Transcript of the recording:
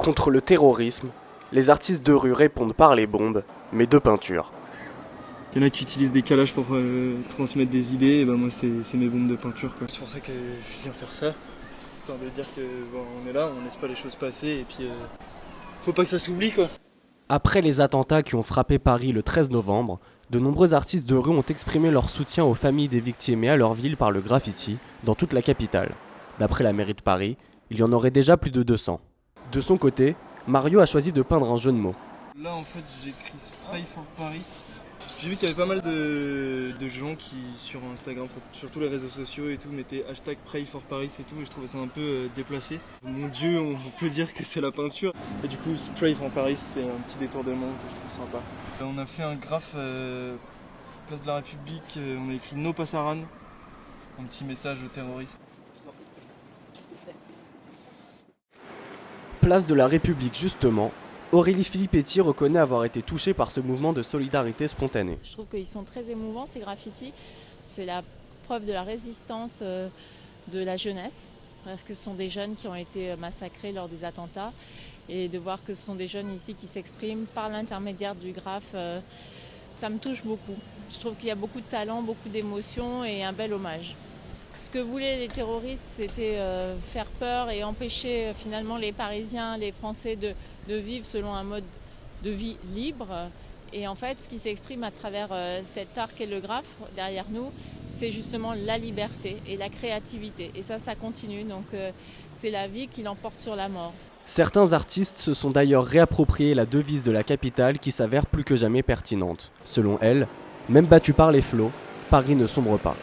Contre le terrorisme, les artistes de rue répondent par les bombes, mais de peinture. Il y en a qui utilisent des calages pour transmettre des idées, et ben moi c'est mes bombes de peinture, quoi. C'est pour ça que je viens faire ça, histoire de dire que on est là, on laisse pas les choses passer et puis faut pas que ça s'oublie, quoi. Après les attentats qui ont frappé Paris le 13 novembre, de nombreux artistes de rue ont exprimé leur soutien aux familles des victimes et à leur ville par le graffiti dans toute la capitale. D'après la mairie de Paris, il y en aurait déjà plus de 200. De son côté, Mario a choisi de peindre un jeu de mots. Là en fait j'ai écrit Spray for Paris. J'ai vu qu'il y avait pas mal de gens qui sur Instagram, sur tous les réseaux sociaux et tout, mettaient hashtag Pray for Paris et tout, et je trouvais ça un peu déplacé. Mon Dieu, on peut dire que c'est la peinture. Et du coup Spray for Paris, c'est un petit détournement que je trouve sympa. On a fait un graphe place de la République, on a écrit No Passaran, un petit message aux terroristes. Place de la République justement, Aurélie Filippetti reconnaît avoir été touchée par ce mouvement de solidarité spontanée. Je trouve qu'ils sont très émouvants, ces graffitis. C'est la preuve de la résistance de la jeunesse, parce que ce sont des jeunes qui ont été massacrés lors des attentats. Et de voir que ce sont des jeunes ici qui s'expriment par l'intermédiaire du graphe, ça me touche beaucoup. Je trouve qu'il y a beaucoup de talent, beaucoup d'émotions et un bel hommage. Ce que voulaient les terroristes, c'était faire peur et empêcher finalement les Parisiens, les Français de vivre selon un mode de vie libre. Et en fait, ce qui s'exprime à travers cet arc et le graphe derrière nous, c'est justement la liberté et la créativité. Et ça continue. Donc c'est la vie qui l'emporte sur la mort. Certains artistes se sont d'ailleurs réapproprié la devise de la capitale qui s'avère plus que jamais pertinente. Selon elle, même battu par les flots, Paris ne sombre pas.